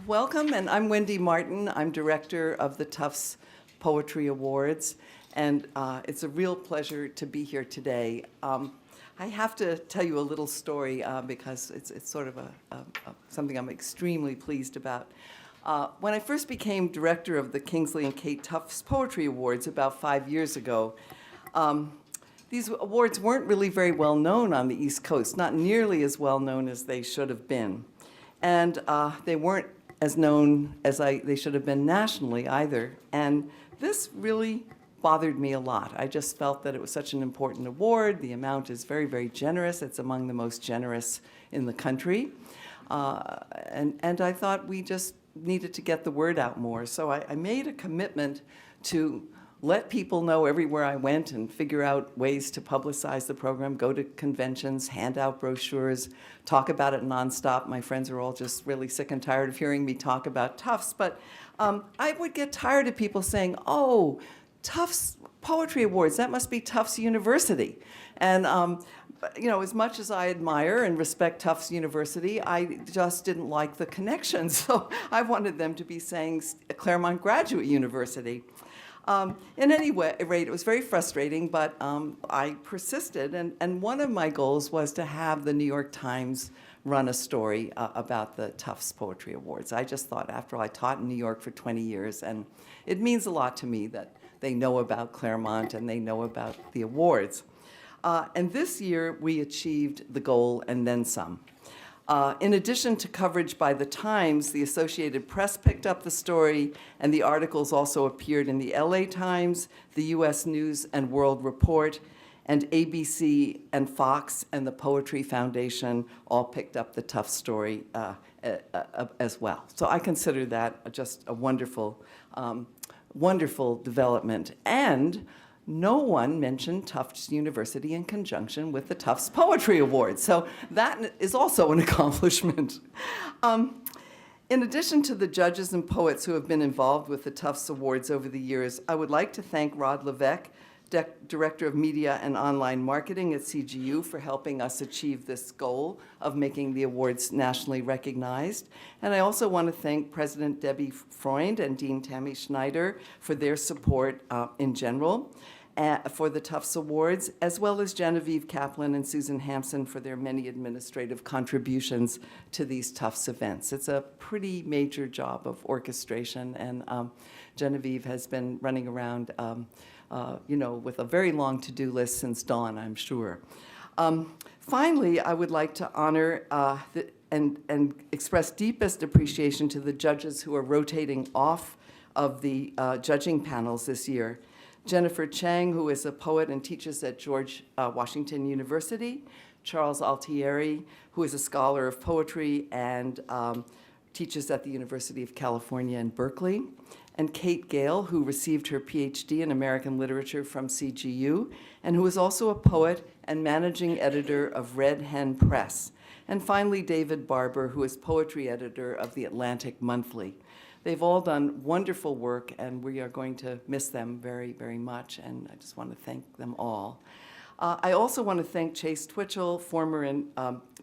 Welcome, and I'm Wendy Martin. I'm director of the Tufts Poetry Awards, and it's a real pleasure to be here today. I have to tell you a little story because it's sort of something I'm extremely pleased about. When I first became director of the Kingsley and Kate Tufts Poetry Awards about 5 years ago, these awards weren't really very well known on the East Coast, not nearly as well known as they should have been. And they weren't as known as they should have been nationally either. And this really bothered me a lot. I just felt that it was such an important award. The amount is very, very generous. It's among the most generous in the country. And I thought we just needed to get the word out more. So I made a commitment to let people know everywhere I went and figure out ways to publicize the program, go to conventions, hand out brochures, talk about it nonstop. My friends are all just really sick and tired of hearing me talk about Tufts, but I would get tired of people saying, oh, Tufts Poetry Awards, that must be Tufts University. And you know, as much as I admire and respect Tufts University, I just didn't like the connection. So I wanted them to be saying Claremont Graduate University. In any rate, it was very frustrating, but I persisted, and one of my goals was to have the New York Times run a story about the Tufts Poetry Awards. I just thought, after all, I taught in New York for 20 years, and it means a lot to me that they know about Claremont and they know about the awards. And this year, we achieved the goal and then some. In addition to coverage by the Times, the Associated Press picked up the story, and the articles also appeared in the LA Times, the US News and World Report, and ABC and Fox and the Poetry Foundation all picked up the Tufts story as well. So I consider that just a wonderful, wonderful development. And no one mentioned Tufts University in conjunction with the Tufts Poetry Awards. So that is also an accomplishment. In addition to the judges and poets who have been involved with the Tufts Awards over the years, I would like to thank Rod Levesque, Director of Media and Online Marketing at CGU, for helping us achieve this goal of making the awards nationally recognized. And I also want to thank President Debbie Freund and Dean Tammy Schneider for their support in general for the Tufts Awards, as well as Genevieve Kaplan and Susan Hampson for their many administrative contributions to these Tufts events. It's a pretty major job of orchestration, and Genevieve has been running around you know, with a very long to-do list since dawn, I'm sure. Finally, I would like to honor and express deepest appreciation to the judges who are rotating off of the judging panels this year. Jennifer Chang, who is a poet and teaches at George Washington University, Charles Altieri, who is a scholar of poetry and teaches at the University of California in Berkeley, and Kate Gale, who received her PhD in American Literature from CGU, and who is also a poet and managing editor of Red Hen Press. And finally, David Barber, who is poetry editor of the Atlantic Monthly. They've all done wonderful work, and we are going to miss them very, very much, and I just want to thank them all. I also want to thank Chase Twitchell,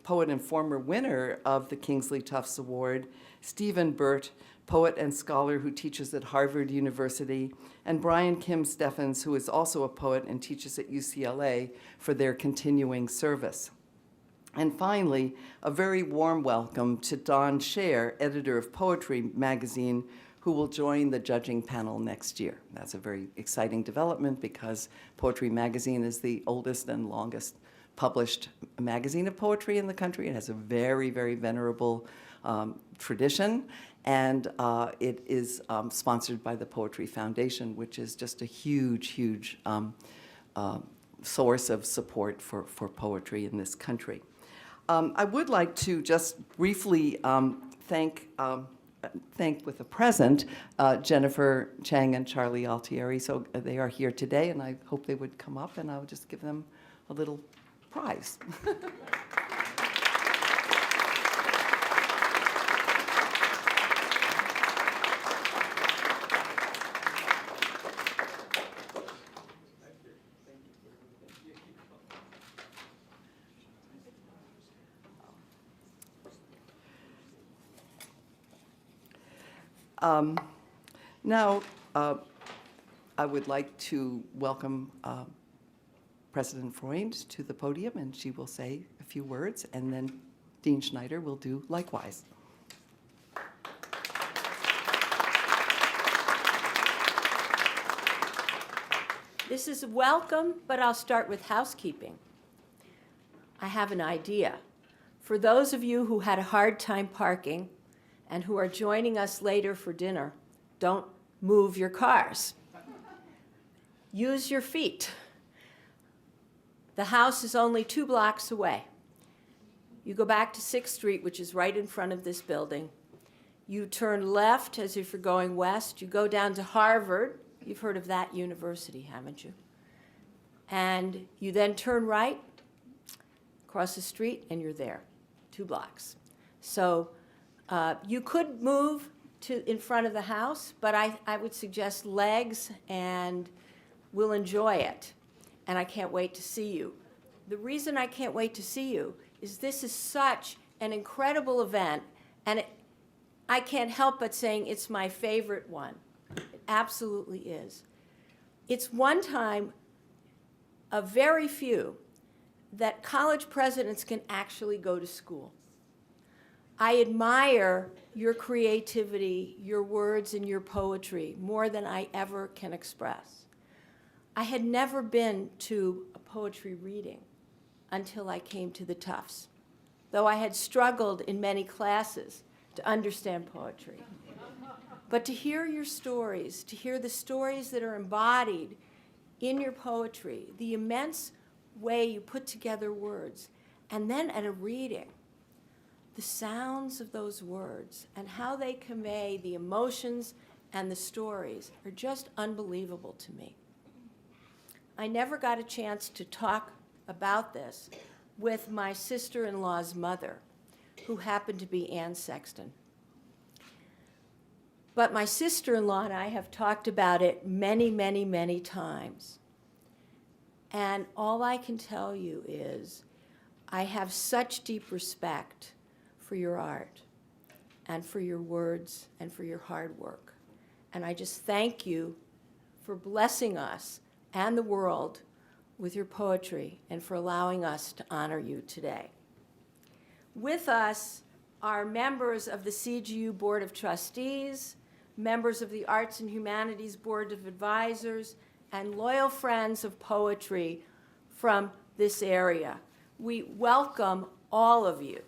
poet and former winner of the Kingsley Tufts Award, Stephen Burt, poet and scholar who teaches at Harvard University, and Brian Kim Steffens, who is also a poet and teaches at UCLA, for their continuing service. And finally, a very warm welcome to Don Scher, editor of Poetry magazine, who will join the judging panel next year. That's a very exciting development because Poetry magazine is the oldest and longest published magazine of poetry in the country. It has a very, very venerable tradition, and it is sponsored by the Poetry Foundation, which is just a huge, huge source of support for poetry in this country. I would like to just briefly thank with a present Jennifer Chang and Charlie Altieri. So they are here today, and I hope they would come up, and I'll just give them a little prize. Now, I would like to welcome President Freund to the podium, and she will say a few words, and then Dean Schneider will do likewise. This is welcome, but I'll start with housekeeping. I have an idea. For those of you who had a hard time parking and who are joining us later for dinner, don't move your cars. Use your feet. The house is only 2 blocks away. You go back to 6th Street, which is right in front of this building. You turn left as if you're going west. You go down to Harvard. You've heard of that university, haven't you? And you then turn right, across the street, and you're there, 2 blocks. So you could move to in front of the house, but I would suggest legs, and we'll enjoy it. And I can't wait to see you. The reason I can't wait to see you is this is such an incredible event, and I can't help but saying it's my favorite one. It absolutely is. It's one time of very few that college presidents can actually go to school. I admire your creativity, your words, and your poetry more than I ever can express. I had never been to a poetry reading until I came to the Tufts, though I had struggled in many classes to understand poetry. But to hear your stories, to hear the stories that are embodied in your poetry, the immense way you put together words, and then at a reading, the sounds of those words and how they convey the emotions and the stories are just unbelievable to me. I never got a chance to talk about this with my sister-in-law's mother, who happened to be Anne Sexton. But my sister-in-law and I have talked about it many, many, many times. And all I can tell you is I have such deep respect for your art and for your words and for your hard work. And I just thank you for blessing us and the world with your poetry and for allowing us to honor you today. With us are members of the CGU Board of Trustees, members of the Arts and Humanities Board of Advisors, and loyal friends of poetry from this area. We welcome all of you.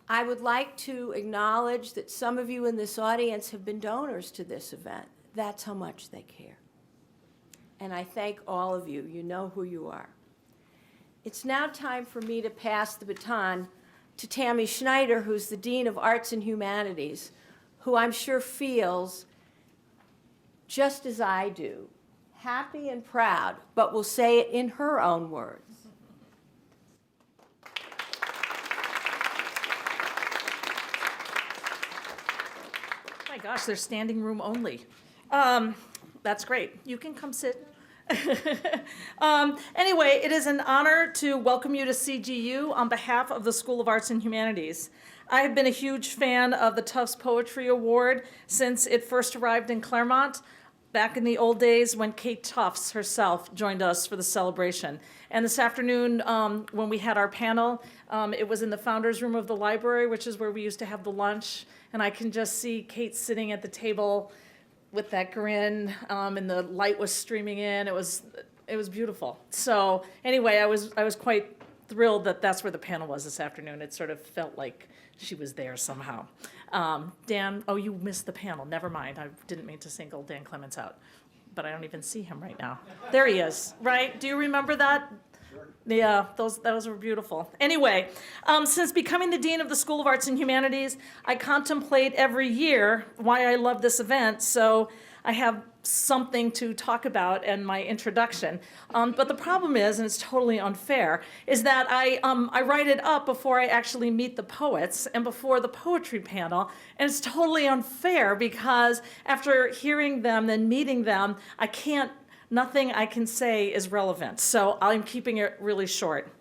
I would like to acknowledge that some of you in this audience have been donors to this event. That's how much they care. And I thank all of you. You know who you are. It's now time for me to pass the baton to Tammy Schneider, who's the Dean of Arts and Humanities, who I'm sure feels, just as I do, happy and proud, but will say it in her own words. My gosh, there's standing room only. That's great. You can come sit. Anyway, it is an honor to welcome you to CGU on behalf of the School of Arts and Humanities. I have been a huge fan of the Tufts Poetry Award since it first arrived in Claremont back in the old days when Kate Tufts herself joined us for the celebration. And this afternoon, when we had our panel, it was in the founder's room of the library, which is where we used to have the lunch. And I can just see Kate sitting at the table with that grin, and the light was streaming in. It was beautiful. So anyway, I was quite thrilled that that's where the panel was this afternoon. It sort of felt like she was there somehow. Dan, oh, you missed the panel. Never mind. I didn't mean to single Dan Clements out, but I don't even see him right now. There he is, right? Do you remember that? Sure. Yeah, those were beautiful. Anyway, since becoming the Dean of the School of Arts and Humanities, I contemplate every year why I love this event, so I have something to talk about in my introduction. But the problem is, and it's totally unfair, is that I write it up before I actually meet the poets and before the poetry panel, and it's totally unfair because after hearing them and meeting them, nothing I can say is relevant. So I'm keeping it really short.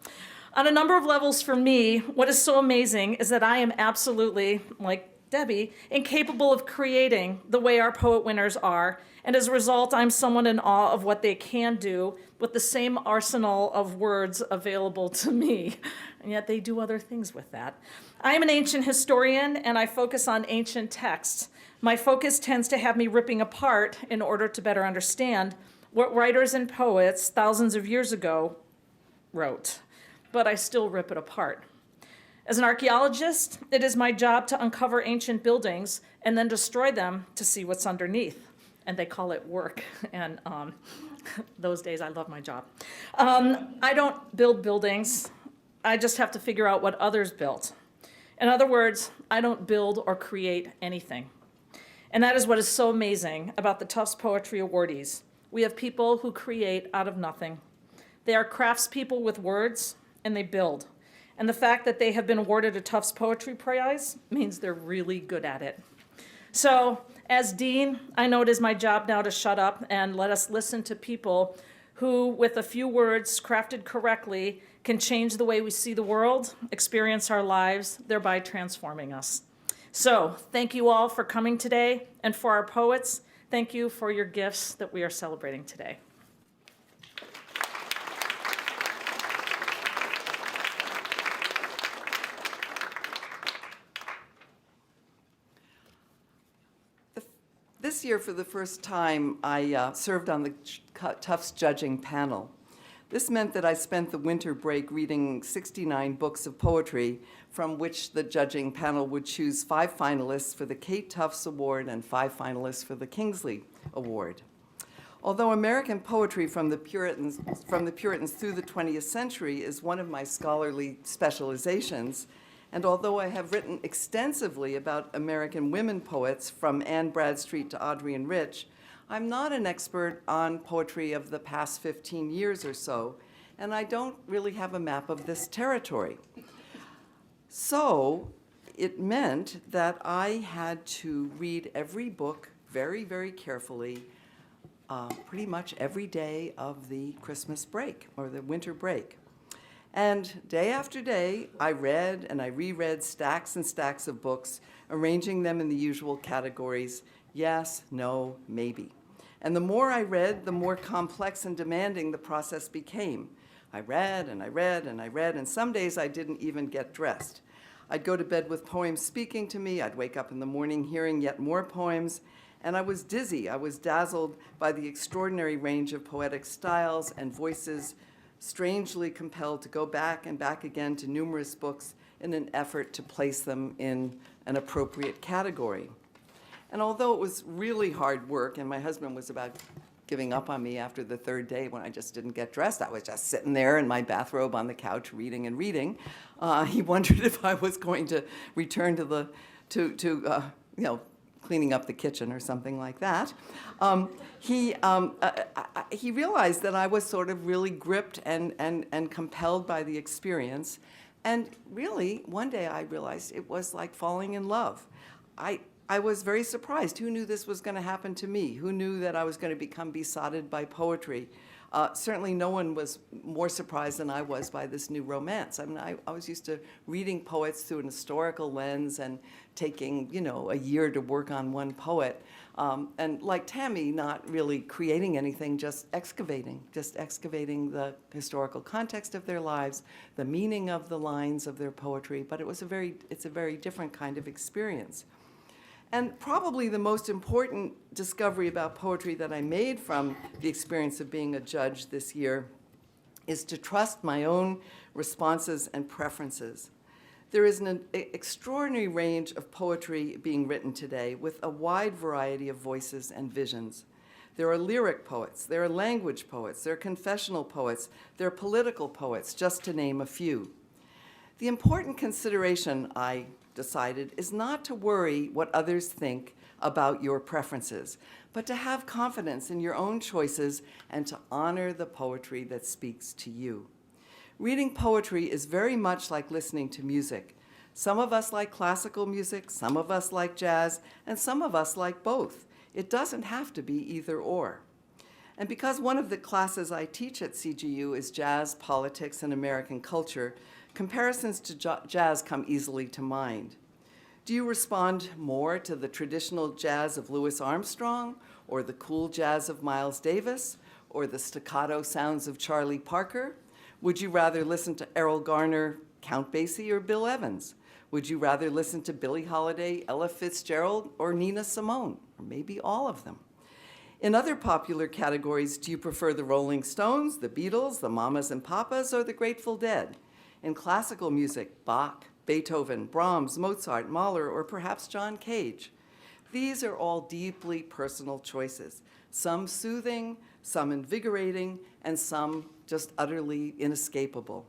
On a number of levels for me, what is so amazing is that I am absolutely, like Debbie, incapable of creating the way our poet winners are, and as a result, I'm somewhat in awe of what they can do with the same arsenal of words available to me, and yet they do other things with that. I am an ancient historian, and I focus on ancient texts. My focus tends to have me ripping apart in order to better understand what writers and poets thousands of years ago wrote, but I still rip it apart. As an archaeologist, it is my job to uncover ancient buildings and then destroy them to see what's underneath. And they call it work. And those days, I love my job. I don't build buildings. I just have to figure out what others built. In other words, I don't build or create anything. And that is what is so amazing about the Tufts Poetry Awardees. We have people who create out of nothing. They are craftspeople with words, and they build. And the fact that they have been awarded a Tufts Poetry Prize means they're really good at it. So, as dean, I know it is my job now to shut up and let us listen to people who, with a few words crafted correctly, can change the way we see the world, experience our lives, thereby transforming us. So, thank you all for coming today, and for our poets, thank you for your gifts that we are celebrating today. This year, for the first time, I served on the Tufts judging panel. This meant that I spent the winter break reading 69 books of poetry, from which the judging panel would choose 5 finalists for the Kate Tufts Award and 5 finalists for the Kingsley Award. Although American poetry from the Puritans through the 20th century is one of my scholarly specializations, and although I have written extensively about American women poets from Anne Bradstreet to Audrey and Rich, I'm not an expert on poetry of the past 15 years or so, and I don't really have a map of this territory. So it meant that I had to read every book very, very carefully, pretty much every day of the Christmas break or the winter break. And day after day, I read and I reread stacks and stacks of books, arranging them in the usual categories: yes, no, maybe. And the more I read, the more complex and demanding the process became. I read and I read and I read, and some days I didn't even get dressed. I'd go to bed with poems speaking to me. I'd wake up in the morning hearing yet more poems, and I was dizzy. I was dazzled by the extraordinary range of poetic styles and voices, strangely compelled to go back and back again to numerous books in an effort to place them in an appropriate category. And although it was really hard work, and my husband was about giving up on me after the third day when I just didn't get dressed, I was just sitting there in my bathrobe on the couch reading and reading. He wondered if I was going to return to cleaning up the kitchen or something like that. He realized that I was sort of really gripped and compelled by the experience. And really, one day I realized it was like falling in love. I was very surprised. Who knew this was going to happen to me? Who knew that I was going to become besotted by poetry? Certainly no one was more surprised than I was by this new romance. I mean, I was used to reading poets through an historical lens and taking, a year to work on one poet. And like Tammy, not really creating anything, just excavating the historical context of their lives, the meaning of the lines of their poetry. But it's a very different kind of experience. And probably the most important discovery about poetry that I made from the experience of being a judge this year is to trust my own responses and preferences. There is an extraordinary range of poetry being written today with a wide variety of voices and visions. There are lyric poets, there are language poets, there are confessional poets, there are political poets, just to name a few. The important consideration, I decided, is not to worry what others think about your preferences, but to have confidence in your own choices and to honor the poetry that speaks to you. Reading poetry is very much like listening to music. Some of us like classical music, some of us like jazz, and some of us like both. It doesn't have to be either or. And because one of the classes I teach at CGU is jazz, politics, and American culture, comparisons to jazz come easily to mind. Do you respond more to the traditional jazz of Louis Armstrong, or the cool jazz of Miles Davis, or the staccato sounds of Charlie Parker? Would you rather listen to Errol Garner, Count Basie, or Bill Evans? Would you rather listen to Billie Holiday, Ella Fitzgerald, or Nina Simone, or maybe all of them? In other popular categories, do you prefer the Rolling Stones, the Beatles, the Mamas and Papas, or the Grateful Dead? In classical music, Bach, Beethoven, Brahms, Mozart, Mahler, or perhaps John Cage. These are all deeply personal choices, some soothing, some invigorating, and some just utterly inescapable.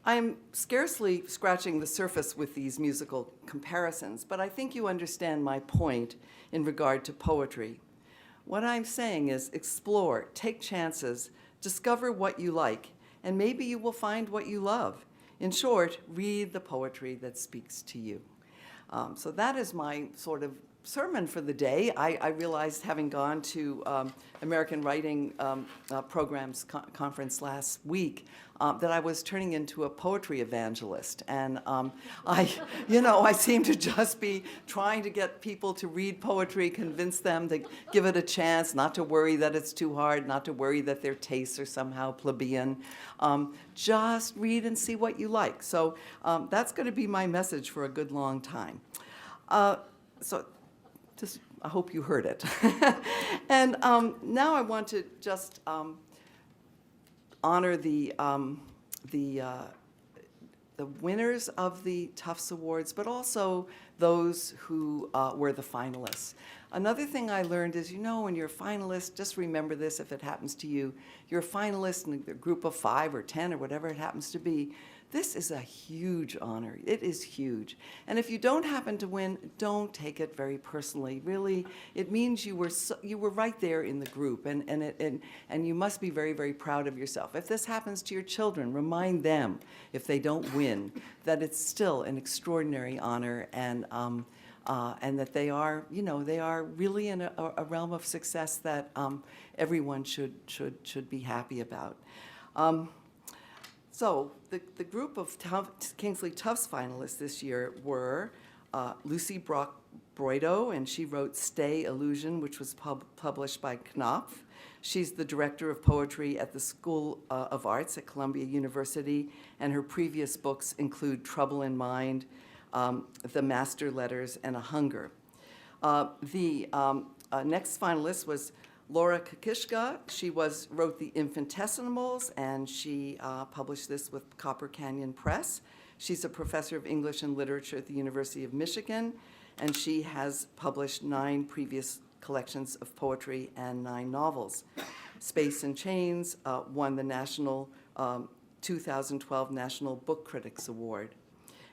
I'm scarcely scratching the surface with these musical comparisons, but I think you understand my point in regard to poetry. What I'm saying is explore, take chances, discover what you like, and maybe you will find what you love. In short, read the poetry that speaks to you. So that is my sort of sermon for the day. I realized, having gone to American Writing Programs Conference last week, that I was turning into a poetry evangelist. And I seem to just be trying to get people to read poetry, convince them to give it a chance, not to worry that it's too hard, not to worry that their tastes are somehow plebeian. Just read and see what you like. So that's going to be my message for a good long time. I hope you heard it. And now I want to just honor the winners of the Tufts Awards, but also those who were the finalists. Another thing I learned is, when you're a finalist, just remember this if it happens to you. You're a finalist in a group of 5 or 10 or whatever it happens to be. This is a huge honor. It is huge. And if you don't happen to win, don't take it very personally. Really, it means you were right there in the group, and you must be very, very proud of yourself. If this happens to your children, remind them, if they don't win, that it's still an extraordinary honor, and that they are really in a realm of success that everyone should be happy about. So the group of Kingsley Tufts finalists this year were Lucy Broido, and she wrote Stay Illusion, which was published by Knopf. She's the director of poetry at the School of Arts at Columbia University, and her previous books include Trouble in Mind, The Master Letters, and A Hunger. The next finalist was Laura Kakishka. She wrote The Infinitesimals, and she published this with Copper Canyon Press. She's a professor of English and literature at the University of Michigan, and she has published 9 previous collections of poetry and 9 novels. Space and Chains won the national 2012 National Book Critics Award.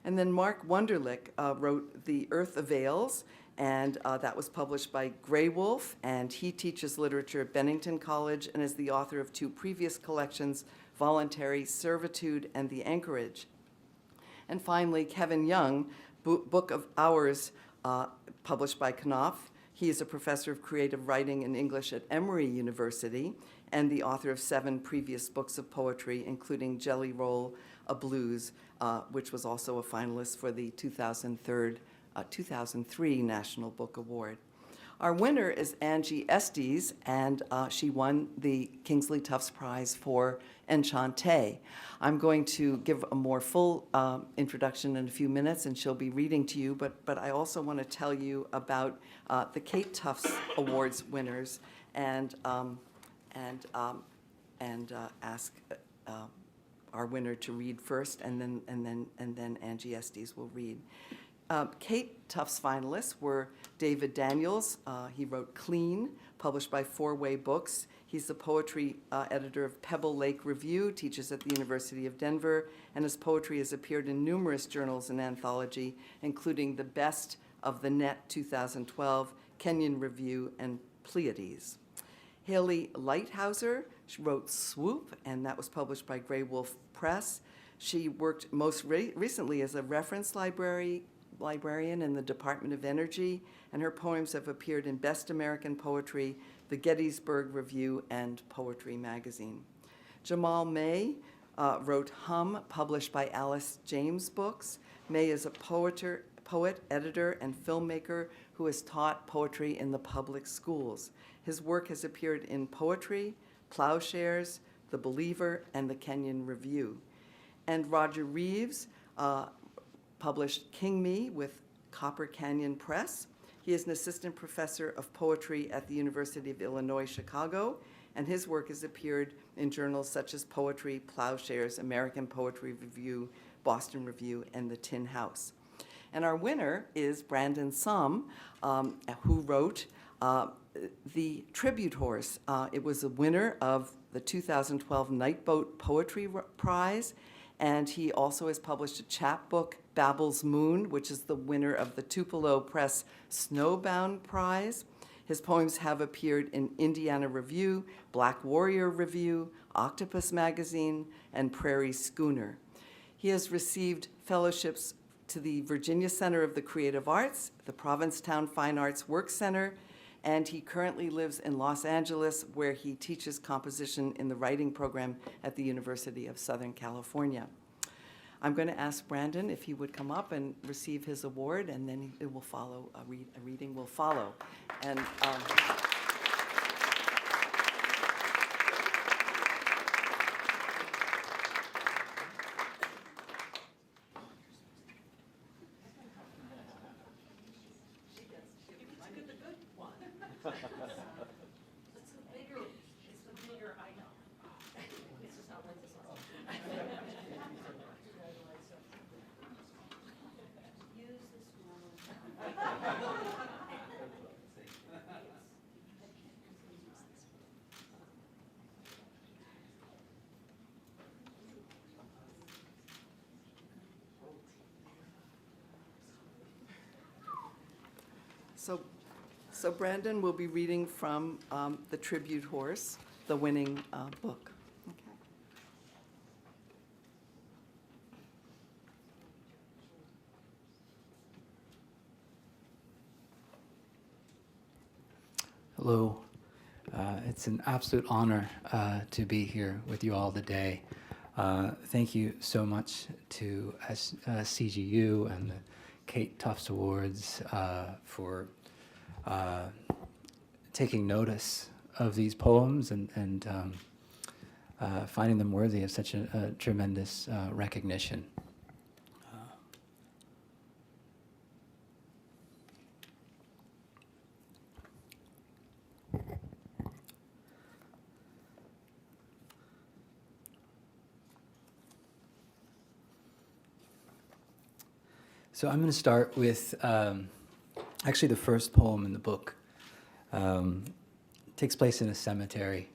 And then Mark Wunderlich wrote The Earth Avails, and that was published by Grey Wolf, and he teaches literature at Bennington College and is the author of 2 previous collections, Voluntary Servitude and The Anchorage. And finally, Kevin Young, Book of Hours, published by Knopf. He is a professor of creative writing and English at Emory University and the author of 7 previous books of poetry, including Jelly Roll, a Blues, which was also a finalist for the 2003 National Book Award. Our winner is Angie Estes, and she won the Kingsley Tufts Prize for Enchantee. I'm going to give a more full introduction in a few minutes, and she'll be reading to you, but I also want to tell you about the Kate Tufts Awards winners and ask our winner to read first, and then Angie Estes will read. Kate Tufts finalists were David Daniels. He wrote Clean, published by Four Way Books. He's the poetry editor of Pebble Lake Review, teaches at the University of Denver, and his poetry has appeared in numerous journals and anthology, including The Best of the Net 2012, Kenyon Review, and Pleiades. Haley Lighthouser wrote Swoop, and that was published by Grey Wolf Press. She worked most recently as a reference librarian in the Department of Energy, and her poems have appeared in Best American Poetry, the Gettysburg Review, and Poetry Magazine. Jamal May wrote Hum, published by Alice James Books. May is a poet, editor, and filmmaker who has taught poetry in the public schools. His work has appeared in Poetry, Plowshares, The Believer, and the Kenyon Review. And Roger Reeves published King Me with Copper Canyon Press. He is an assistant professor of poetry at the University of Illinois, Chicago, and his work has appeared in journals such as Poetry, Plowshares, American Poetry Review, Boston Review, and the Tin House. And our winner is Brandon Summ, who wrote The Tribute Horse. It was a winner of the 2012 Nightboat Poetry Prize, and he also has published a chapbook, Babel's Moon, which is the winner of the Tupelo Press Snowbound Prize. His poems have appeared in Indiana Review, Black Warrior Review, Octopus Magazine, and Prairie Schooner. He has received fellowships to the Virginia Center of the Creative Arts, the Provincetown Fine Arts Work Center, and he currently lives in Los Angeles, where he teaches composition in the writing program at the University of Southern California. I'm going to ask Brandon if he would come up and receive his award, and then it will follow, a reading will follow. And So Brandon will be reading from The Tribute Horse, the winning book. Okay. Hello. It's an absolute honor to be here with you all today. Thank you so much to CGU and the Kate Tufts Awards for taking notice of these poems and finding them worthy of such a tremendous recognition. So I'm going to start with actually the first poem in the book. It takes place in a cemetery.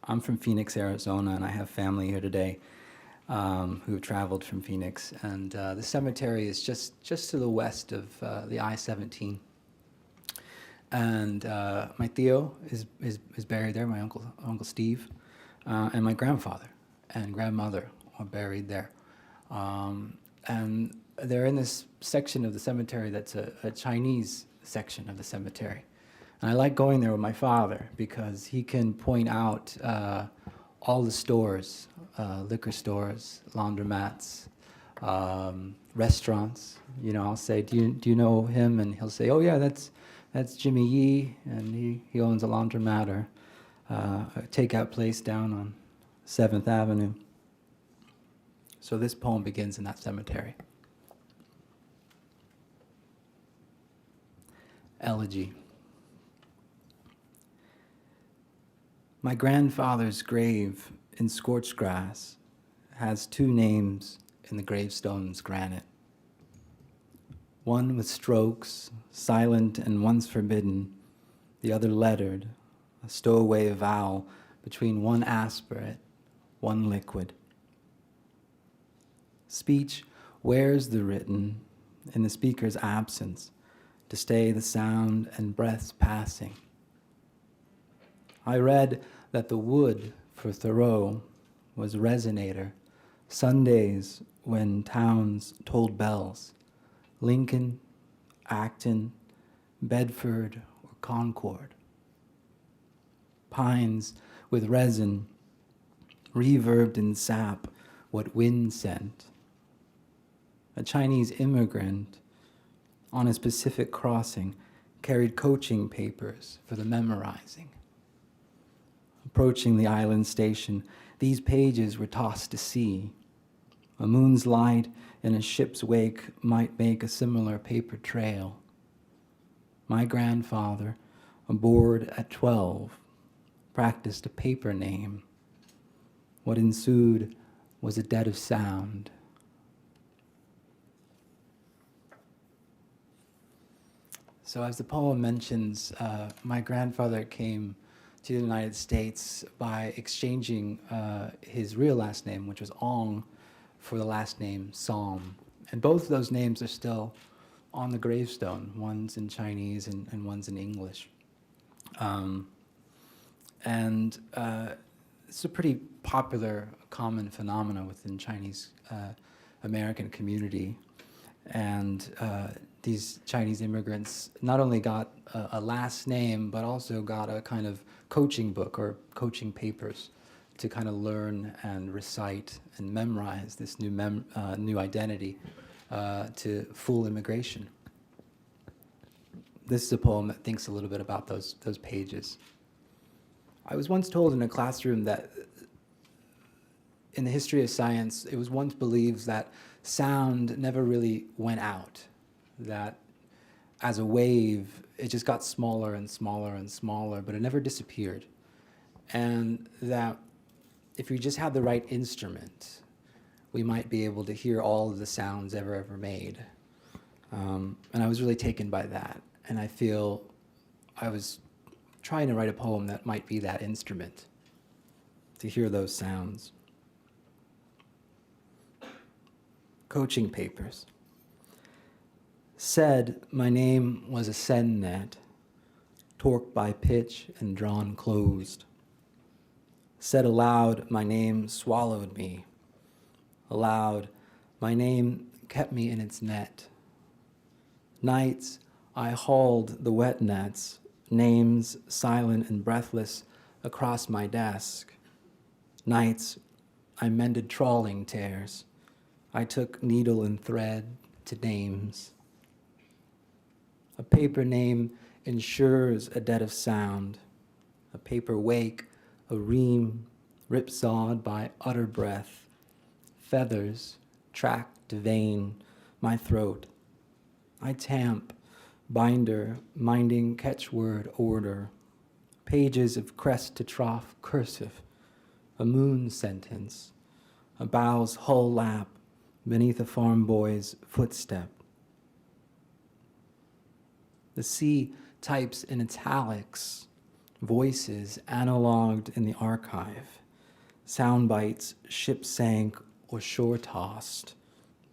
I'm from Phoenix, Arizona, and I have family here today who have traveled from Phoenix. And the cemetery is just to the west of the I-17. And my Theo is buried there, my Uncle Steve, and my grandfather and grandmother are buried there. And they're in this section of the cemetery that's a Chinese section of the cemetery. And I like going there with my father because he can point out all the stores, liquor stores, laundromats, restaurants. You know, I'll say, do you know him? And he'll say, oh yeah, that's Jimmy Yee, and he owns a laundromat or a takeout place down on 7th Avenue. So this poem begins in that cemetery. Elegy. My grandfather's grave in scorched grass has two names in the gravestone's granite. One with strokes, silent and once forbidden, the other lettered, a stowaway vowel between one aspirate, one liquid. Speech wears the written in the speaker's absence to stay the sound and breath's passing. I read that the wood for Thoreau was resonator, Sundays when towns tolled bells, Lincoln, Acton, Bedford, or Concord. Pines with resin, reverbed in sap what wind sent. a Chinese immigrant on a Pacific crossing carried coaching papers for the memorizing. Approaching the island station, these pages were tossed to sea. A moon's light in a ship's wake might make a similar paper trail. My grandfather, aboard at 12, practiced a paper name. What ensued was a debt of sound. So as the poem mentions, my grandfather came to the United States by exchanging his real last name, which was Ong, for the last name Som. And both of those names are still on the gravestone. One's in Chinese and one's in English. It's a pretty popular, common phenomena within Chinese American community. And these Chinese immigrants not only got a last name, but also got a kind of coaching book or coaching papers to kind of learn and recite and memorize this new identity to full immigration. This is a poem that thinks a little bit about those pages. I was once told in a classroom that in the history of science, it was once believed that sound never really went out, that as a wave, it just got smaller and smaller and smaller, but it never disappeared. And that if we just had the right instrument, we might be able to hear all of the sounds ever made. And I was really taken by that. And I feel I was trying to write a poem that might be that instrument, to hear those sounds. Coaching papers. Said my name was a sen net, torqued by pitch and drawn closed. Said aloud, my name swallowed me. Aloud, my name kept me in its net. Nights, I hauled the wet nets, names silent and breathless, across my desk. Nights, I mended trawling tears. I took needle and thread to names. A paper name ensures a debt of sound. A paper wake, a ream, ripsawed by utter breath. Feathers, tracked to vein, my throat. I tamp, binder, minding catchword order. Pages of crest to trough cursive. A moon sentence. A bow's hull lap beneath a farm boy's footstep. The sea types in italics, voices analogued in the archive, sound bites ship sank or shore tossed,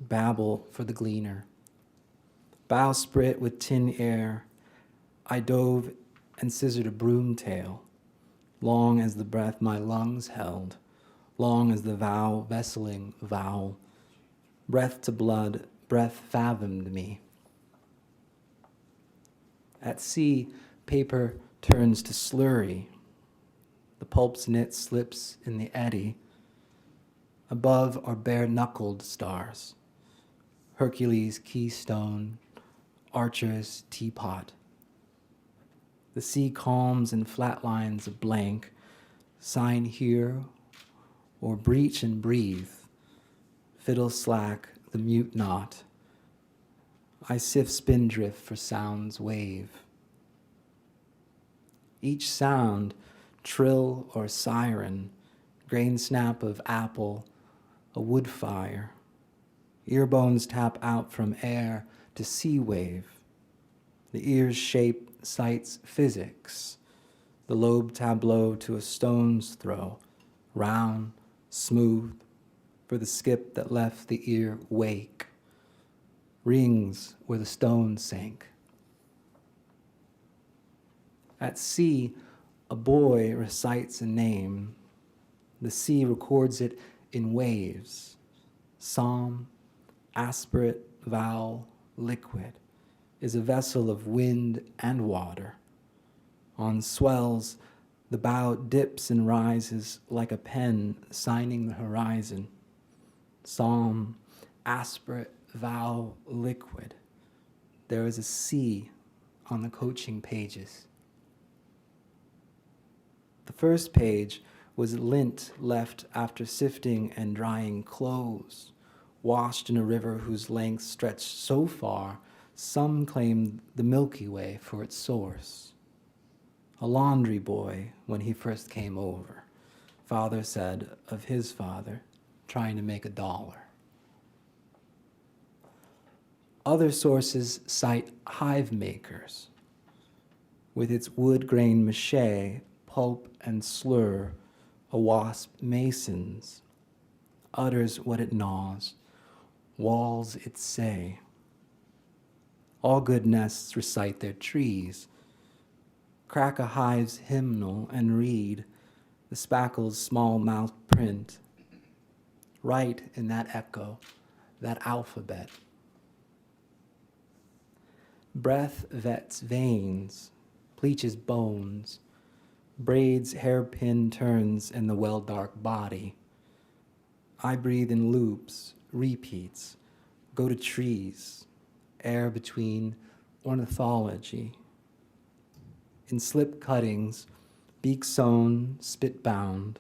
babble for the gleaner. Bowsprit with tin air, I dove and scissored a broomtail, long as the breath my lungs held, long as the vow vesseling vowel. Breath to blood, breath fathomed me. At sea, paper turns to slurry. The pulp's knit slips in the eddy. Above are bare-knuckled stars. Hercules' keystone, Archer's teapot. The sea calms and flatlines a blank. Sign here, or breach and breathe. Fiddle slack, the mute knot. I sift spindrift for sound's wave. Each sound, trill or siren, grain snap of apple, a wood fire. Earbones tap out from air to sea wave. The ears shape sight's physics. The lobe tableau to a stone's throw, round, smooth, for the skip that left the ear wake. Rings where the stone sank. At sea, a boy recites a name. The sea records it in waves. Psalm, aspirate, vowel, liquid, is a vessel of wind and water. On swells, the bow dips and rises like a pen signing the horizon. Psalm, aspirate, vow liquid. There is a C on the coaching pages. The first page was lint left after sifting and drying clothes, washed in a river whose length stretched so far, some claimed the Milky Way for its source. A laundry boy when he first came over, father said of his father, trying to make $1. Other sources cite hive makers. With its wood grain mache, pulp and slur, a wasp masons, utters what it gnaws, walls it say. All good nests recite their trees. Crack a hive's hymnal and read the spackle's small mouth print. Write in that echo, that alphabet. Breath vets veins, bleaches bones, braids hairpin turns in the well-dark body. I breathe in loops, repeats, go to trees, air between ornithology. In slip cuttings, beak sewn, spit bound,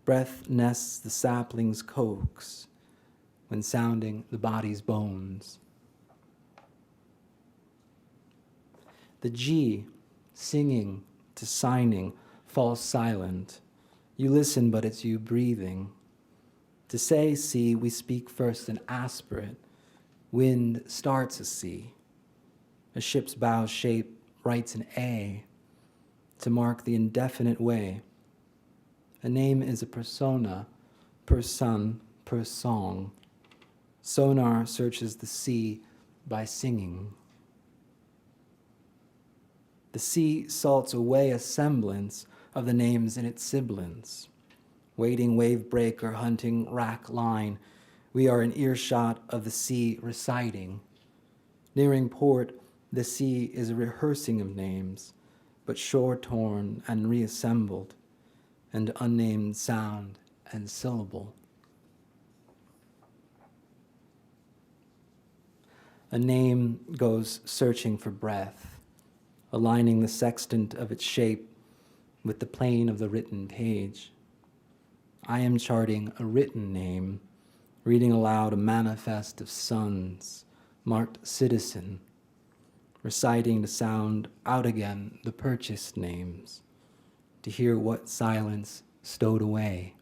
breath nests the sapling's coax when sounding the body's bones. The G, singing to signing, falls silent. You listen, but it's you breathing. To say C, we speak first in aspirate. Wind starts a C. A ship's bow shape writes an A to mark the indefinite way. A name is a persona, per son, per song. Sonar searches the sea by singing. The sea salts away a semblance of the names in its sibilants. Waiting wave breaker, hunting rack line, we are in earshot of the sea reciting. Nearing port, the sea is a rehearsing of names, but shore torn and reassembled, and unnamed sound and syllable. A name goes searching for breath, aligning the sextant of its shape with the plane of the written page. I am charting a written name, reading aloud a manifest of sons, marked citizen, reciting to sound out again the purchased names, to hear what silence stowed away.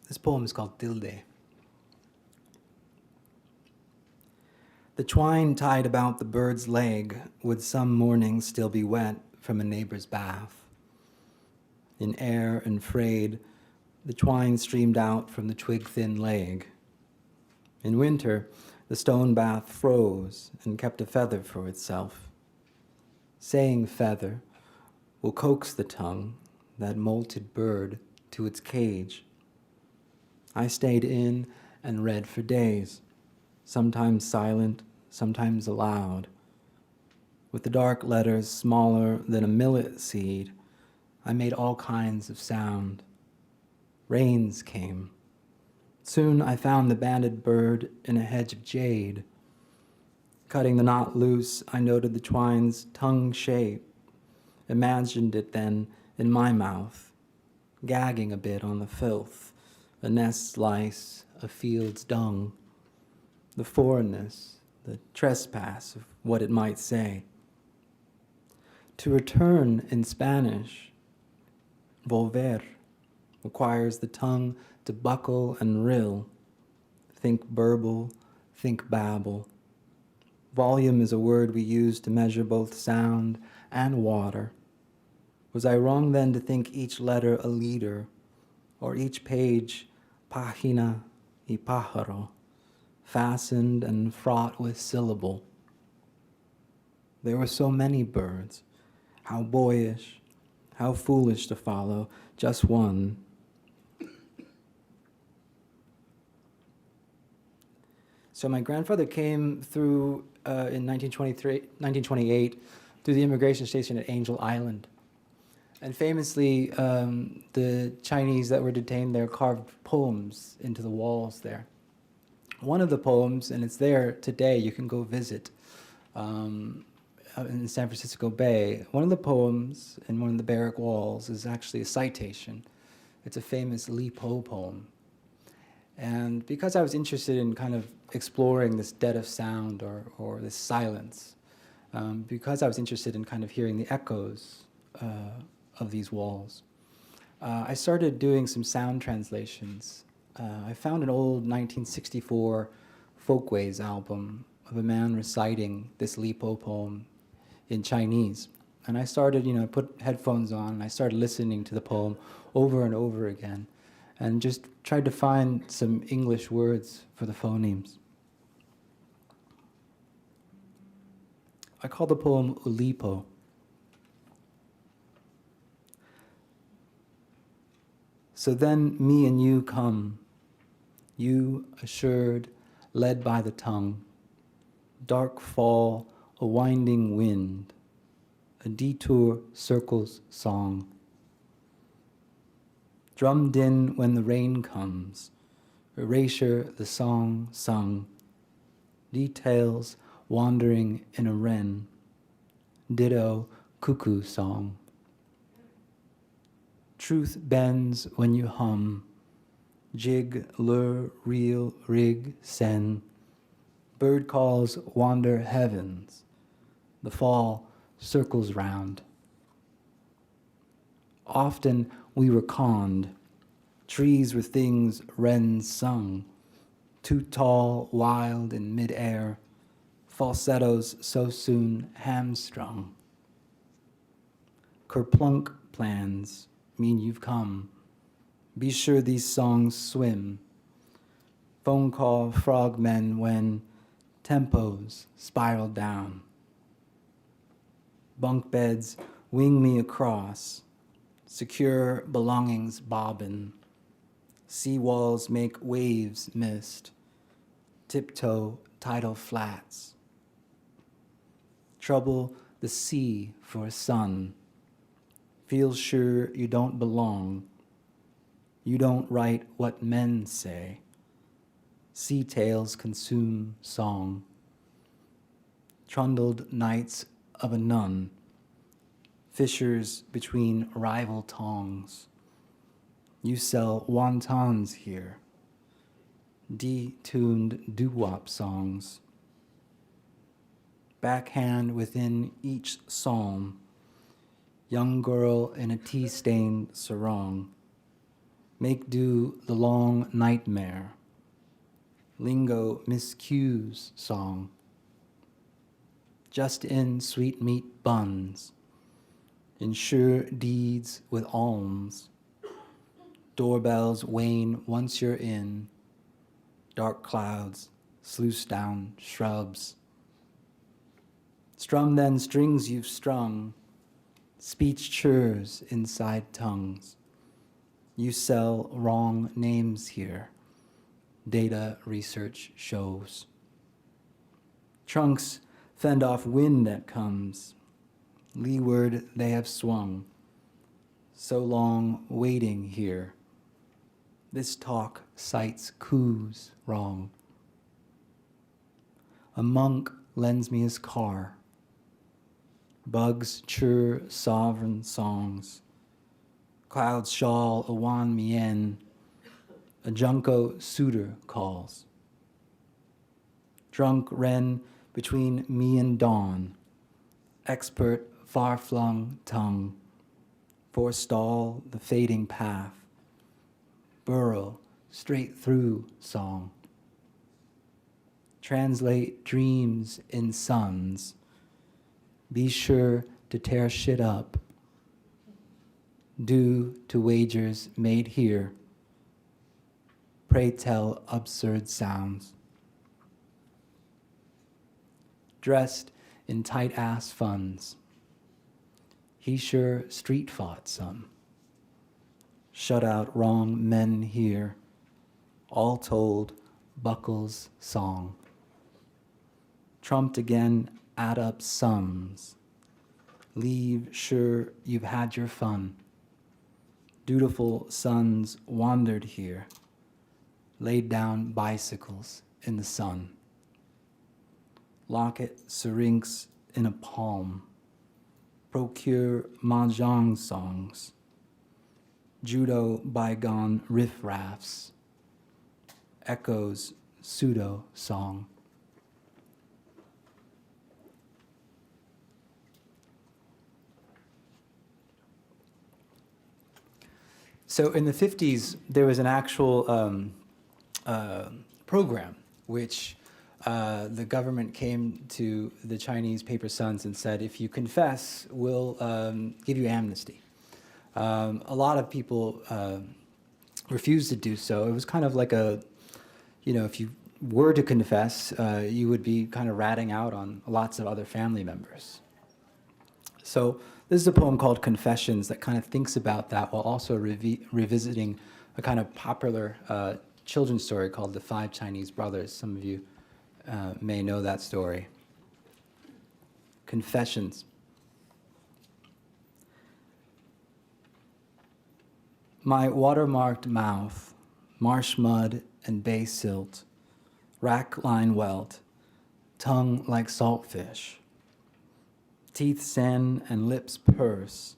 This poem is called Tilde. The twine tied about the bird's leg would some morning still be wet from a neighbor's bath. In air and frayed, the twine streamed out from the twig-thin leg. In winter, the stone bath froze and kept a feather for itself. Saying feather will coax the tongue, that molted bird, to its cage. I stayed in and read for days, sometimes silent, sometimes aloud. With the dark letters smaller than a millet seed, I made all kinds of sound. Rains came. Soon I found the banded bird in a hedge of jade. Cutting the knot loose, I noted the twine's tongue shape, imagined it then in my mouth, gagging a bit on the filth, a nest's lice, a field's dung, the foreignness, the trespass of what it might say. To return in Spanish, volver, requires the tongue to buckle and rill. Think burble, think babble. Volume is a word we use to measure both sound and water. Was I wrong then to think each letter a liter, or each page página y pájaro, fastened and fraught with syllable? There were so many birds, how boyish, how foolish to follow just one, So my grandfather came through in 1928 through the immigration station at Angel Island. And famously, the Chinese that were detained there carved poems into the walls there. One of the poems, and it's there today, you can go visit, in San Francisco Bay. One of the poems in one of the barrack walls is actually a citation. It's a famous Li Po poem. And because I was interested in kind of exploring this dead of sound or this silence, because I was interested in kind of hearing the echoes of these walls, I started doing some sound translations. I found an old 1964 Folkways album of a man reciting this Li Po poem in Chinese. And I started, put headphones on, and I started listening to the poem over and over again, and just tried to find some English words for the phonemes. I call the poem Ulipo. So then me and you come, you assured, led by the tongue, dark fall, a winding wind, a detour circles song. Drummed in when the rain comes, erasure the song sung, details wandering in a wren, ditto cuckoo song. Truth bends when you hum, jig, lure, reel, rig, sen. Bird calls wander heavens, the fall circles round. Often we were conned, trees were things wrens sung, too tall, wild in mid-air, falsettos so soon hamstrung. Kerplunk plans mean you've come. Be sure these songs swim. Phone call frogmen when tempos spiral down. Bunk beds wing me across. Secure belongings bobbin. Sea walls make waves mist. Tiptoe tidal flats. Trouble the sea for a sun. Feel sure you don't belong. You don't write what men say. Sea tales consume song. Trundled nights of a nun. Fissures between rival tongs. You sell wontons here. Detuned doo-wop songs. Backhand within each psalm. Young girl in a tea-stained sarong. Make do the long nightmare. Lingo miscues song. Just in sweetmeat buns. Ensure deeds with alms. Doorbells wane once you're in. Dark clouds sluice down shrubs. Strum then strings you've strung. Speech churs inside tongues. You sell wrong names here. Data research shows. Trunks fend off wind that comes. Leeward they have swung. So long waiting here. This talk cites coups wrong. A monk lends me his car. Bugs chur sovereign songs. Clouds shawl a wan mien. A junco suitor calls. Drunk wren between me and dawn. Expert far-flung tongue. Forestall the fading path. Burrow straight through song. Translate dreams in suns. Be sure to tear shit up. Due to wagers made here. Pray tell absurd sounds. Dressed in tight-ass funds. He sure street fought some. Shut out wrong men here. All told, Buckles' song. trumped again, add up sums. Leave sure you've had your fun. Dutiful sons wandered here, laid down bicycles in the sun. Locket syrinx in a palm, procure mahjong songs, judo bygone riffraffs, echoes pseudo song. So in the 50s, there was an actual program which the government came to the Chinese paper sons and said, if you confess, we'll give you amnesty. A lot of people refused to do so. It was kind of like if you were to confess, you would be kind of ratting out on lots of other family members. So this is a poem called Confessions that kind of thinks about that while also revisiting a kind of popular children's story called The Five Chinese Brothers. Some of you may know that story. Confessions. My watermarked mouth, marsh mud and bay silt, rack line welt, tongue like saltfish, teeth sen and lips purse,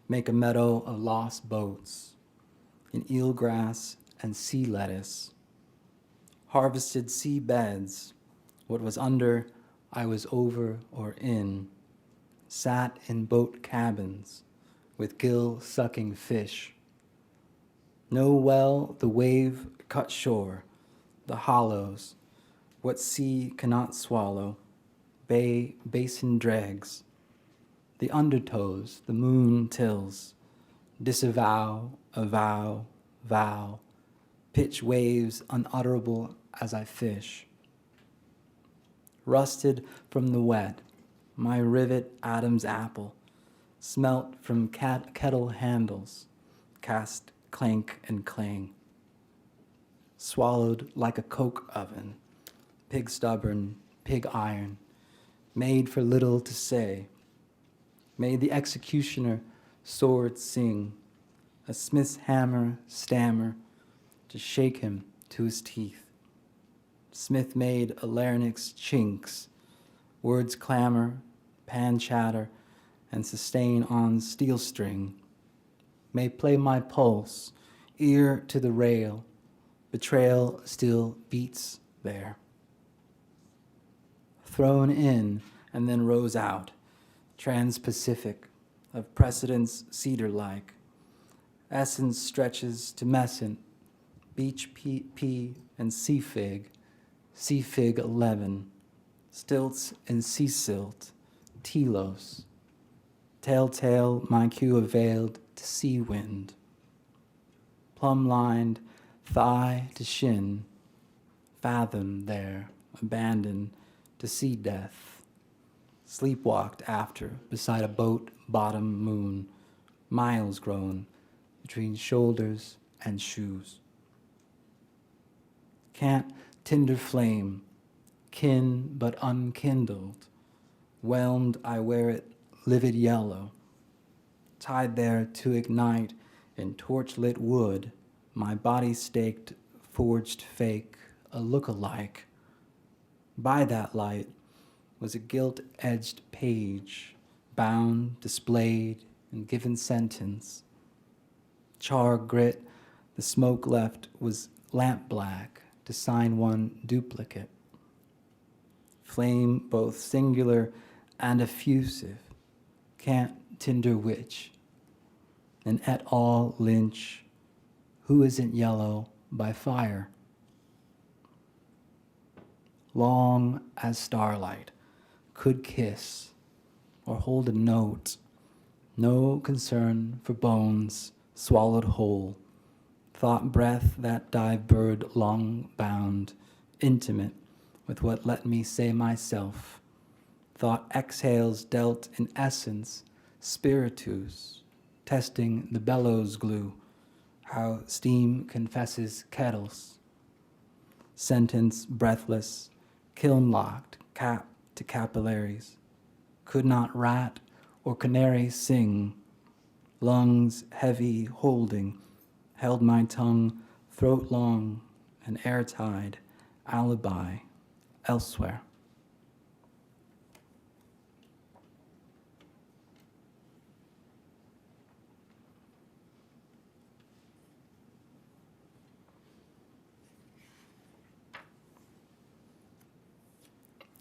make a meadow of lost boats, in eelgrass and sea lettuce, harvested sea beds, what was under, I was over or in, sat in boat cabins with gill-sucking fish. Know well the wave cut shore, the hollows, what sea cannot swallow, bay basin dregs, the undertows the moon tills, disavow, avow, vow, pitch waves unutterable as I fish. Rusted from the wet, my rivet Adam's apple, smelt from kettle handles, cast clank and clang. Swallowed like a coke oven, pig stubborn, pig iron, made for little to say. Made the executioner sword sing, a smith's hammer stammer to shake him to his teeth. Smith made a larynx chinks, words clamor, pan chatter, and sustain on steel string. May play my pulse, ear to the rail, betrayal still beats there. Thrown in and then rose out, trans-Pacific, of precedence cedar-like. Essence stretches to mescent, beach pea and sea fig 11, stilts and sea silt, telos, telltale my cue availed to sea wind, plumb-lined thigh to shin, fathom there, abandoned to sea death, sleepwalked after beside a boat bottom moon, miles grown between shoulders and shoes. Can't tinder flame, kin but unkindled, whelmed I wear it livid yellow, tied there to ignite in torch-lit wood, my body staked, forged fake, a look-alike. By that light was a gilt-edged page, bound, displayed, and given sentence. Char grit, the smoke left was lamp black to sign one duplicate. Flame both singular and effusive, can't tinder which. And et al. Lynch, who isn't yellow by fire? Long as starlight, could kiss or hold a note, no concern for bones swallowed whole, thought breath that dive bird long bound, intimate with what let me say myself, thought exhales dealt in essence, spiritus, testing the bellows glue, how steam confesses kettles, sentence breathless, kiln-locked, cap to capillaries. Could not rat or canary sing. Lungs heavy holding, held my tongue, throat long and airtight, alibi elsewhere.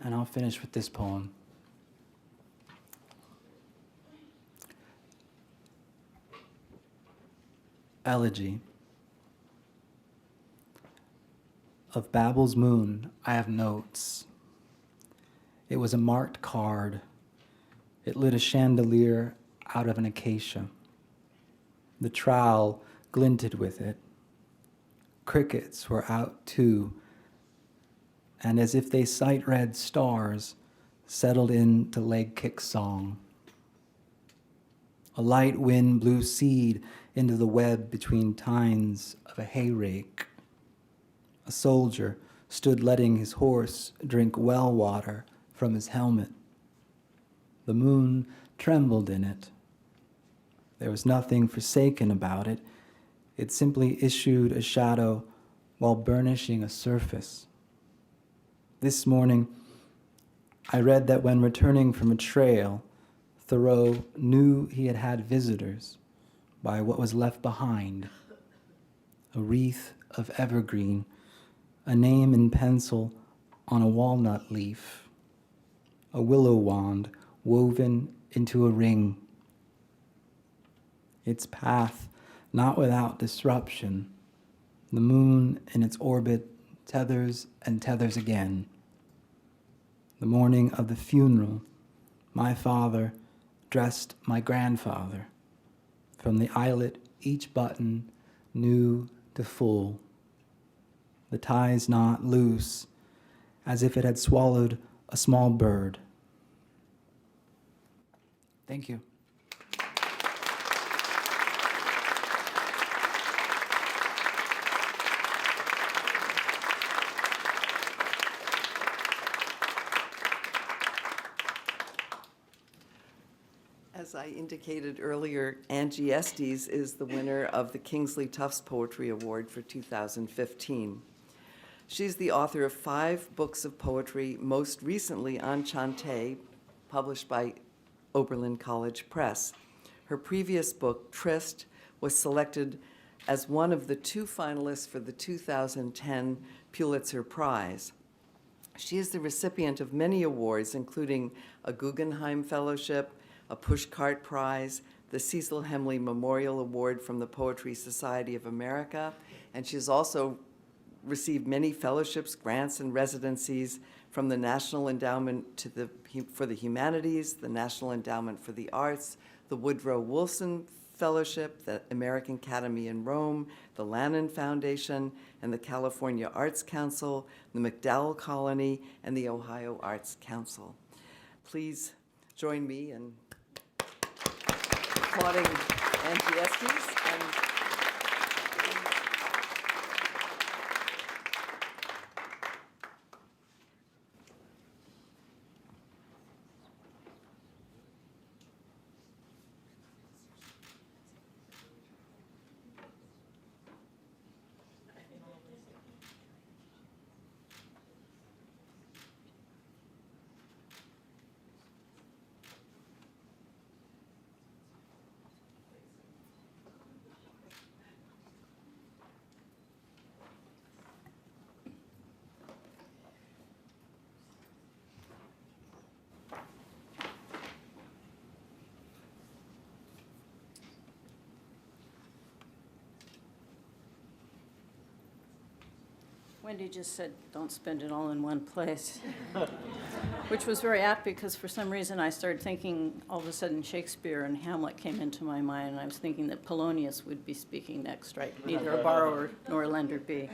And I'll finish with this poem. Elegy. Of Babel's moon, I have notes. It was a marked card. It lit a chandelier out of an acacia. The trowel glinted with it. Crickets were out too, and as if they sight-read stars, settled into leg-kick song. A light wind blew seed into the web between tines of a hay rake. A soldier stood letting his horse drink well water from his helmet. The moon trembled in it. There was nothing forsaken about it. It simply issued a shadow while burnishing a surface. This morning, I read that when returning from a trail, Thoreau knew he had had visitors by what was left behind. A wreath of evergreen, a name in pencil on a walnut leaf, a willow wand woven into a ring. Its path not without disruption. The moon in its orbit tethers and tethers again. The morning of the funeral, my father dressed my grandfather. From the eyelet, each button new to full. The ties knot loose, as if it had swallowed a small bird. Thank you. As I indicated earlier, Angie Estes is the winner of the Kingsley Tufts Poetry Award for 2015. She's the author of 5 books of poetry, most recently Enchantee, published by Oberlin College Press. Her previous book, Tryst, was selected as one of the 2 finalists for the 2010 Pulitzer Prize. She is the recipient of many awards, including a Guggenheim Fellowship, a Pushcart Prize, the Cecil Hemley Memorial Award from the Poetry Society of America, and she's also received many fellowships, grants, and residencies from the National Endowment for the Humanities, the National Endowment for the Arts, the Woodrow Wilson Fellowship, the American Academy in Rome, the Lannan Foundation, and the California Arts Council, the MacDowell Colony, and the Ohio Arts Council. Please join me in applauding Angie Estes. Wendy just said, don't spend it all in one place, which was very apt because for some reason I started thinking, all of a sudden Shakespeare and Hamlet came into my mind, and I was thinking that Polonius would be speaking next, right? Neither a borrower nor a lender be.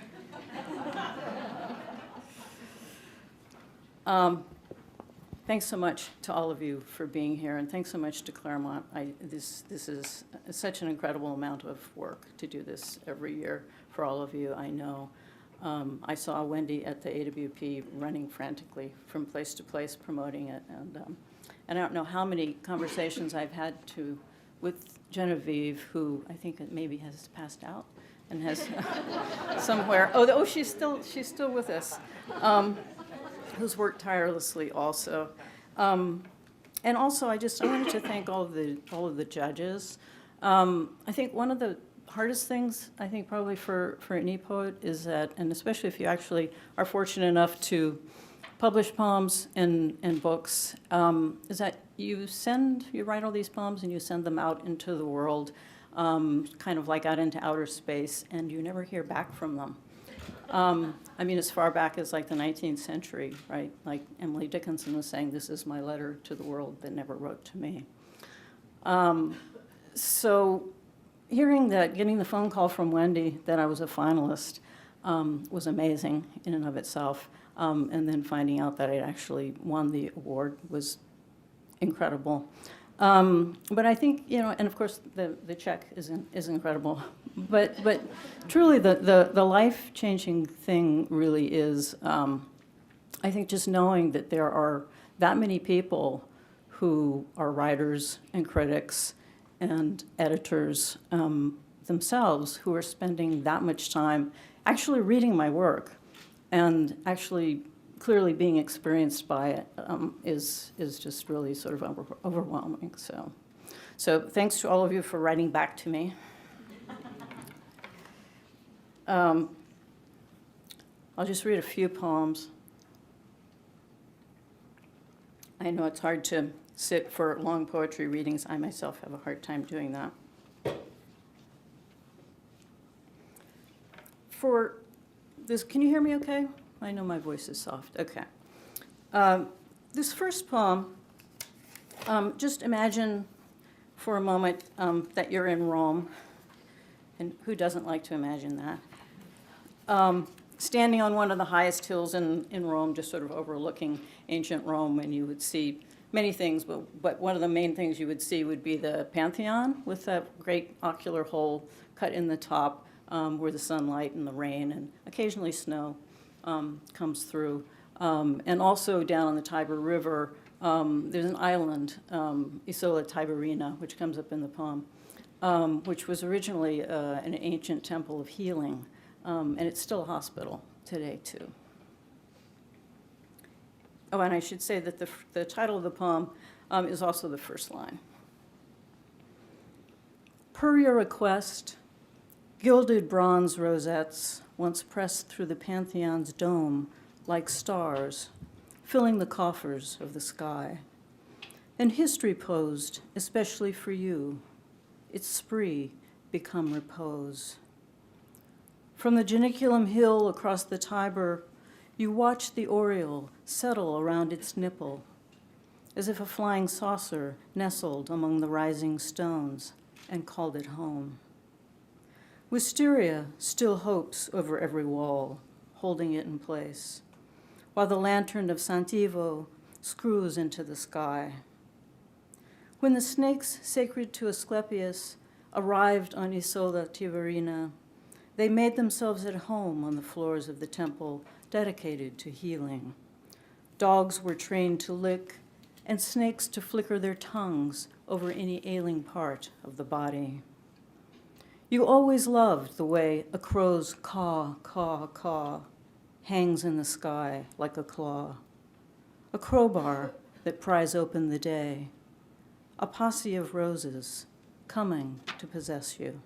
Thanks so much to all of you for being here, and thanks so much to Claremont. This is such an incredible amount of work to do this every year for all of you, I know. I saw Wendy at the AWP running frantically from place to place promoting it. And I don't know how many conversations I've had with Genevieve, who I think maybe has passed out and has somewhere. Oh, she's still with us. Who's worked tirelessly also. And also, I wanted to thank all of the judges. I think one of the hardest things, I think probably for any poet is that, and especially if you actually are fortunate enough to publish poems in books, is that you write all these poems and you send them out into the world, kind of like out into outer space, and you never hear back from them. I mean, as far back as like the 19th century, right? Like Emily Dickinson was saying, this is my letter to the world that never wrote to me. So hearing that, getting the phone call from Wendy that I was a finalist was amazing in and of itself. And then finding out that I actually won the award was incredible. But I think, and of course the check is incredible. But truly the life-changing thing really is, I think, just knowing that there are that many people who are writers and critics and editors themselves who are spending that much time actually reading my work and actually clearly being experienced by it is just really sort of overwhelming. So thanks to all of you for writing back to me. I'll just read a few poems. I know it's hard to sit for long poetry readings. I myself have a hard time doing that. For this, can you hear me okay? I know my voice is soft. Okay. This first poem, just imagine for a moment that you're in Rome. And who doesn't like to imagine that? Standing on one of the highest hills in Rome, just sort of overlooking ancient Rome, and you would see many things, but one of the main things you would see would be the Pantheon with that great ocular hole cut in the top where the sunlight and the rain and occasionally snow comes through. And also down on the Tiber River, there's an island, Isola Tiberina, which comes up in the poem, which was originally an ancient temple of healing, and it's still a hospital today, too. Oh, and I should say that the title of the poem is also the first line. Per your request, gilded bronze rosettes once pressed through the Pantheon's dome like stars, filling the coffers of the sky. And history posed, especially for you, its spree become repose. From the Janiculum hill across the Tiber, you watch the oriole settle around its nipple, as if a flying saucer nestled among the rising stones and called it home. Wisteria still hopes over every wall, holding it in place, while the lantern of Santivo screws into the sky. When the snakes sacred to Asclepius arrived on Isola Tiberina, they made themselves at home on the floors of the temple dedicated to healing. Dogs were trained to lick, and snakes to flicker their tongues over any ailing part of the body. You always loved the way a crow's caw, caw, caw hangs in the sky like a claw, a crowbar that pries open the day, a posse of roses coming to possess you.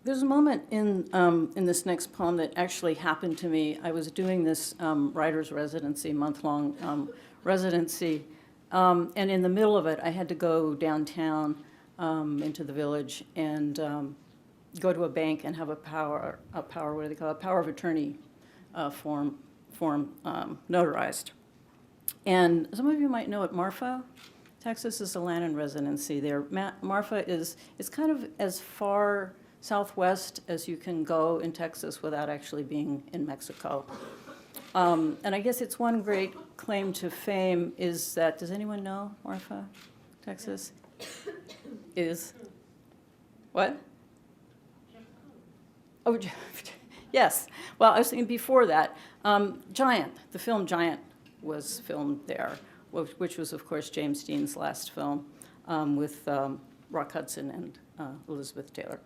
There's a moment in this next poem that actually happened to me. I was doing this writer's residency, month-long residency, and in the middle of it, I had to go downtown into the village and go to a bank and have a power, what do they call it? A power of attorney form notarized. And some of you might know it, Marfa. Texas is a land and residency there. Marfa is kind of as far southwest as you can go in Texas without actually being in Mexico. And I guess its one great claim to fame is that, does anyone know, Marfa, Texas? Is, what? Oh, yes. Well, I was thinking before that, Giant, the film Giant was filmed there, which was, of course, James Dean's last film with Rock Hudson and Elizabeth Taylor.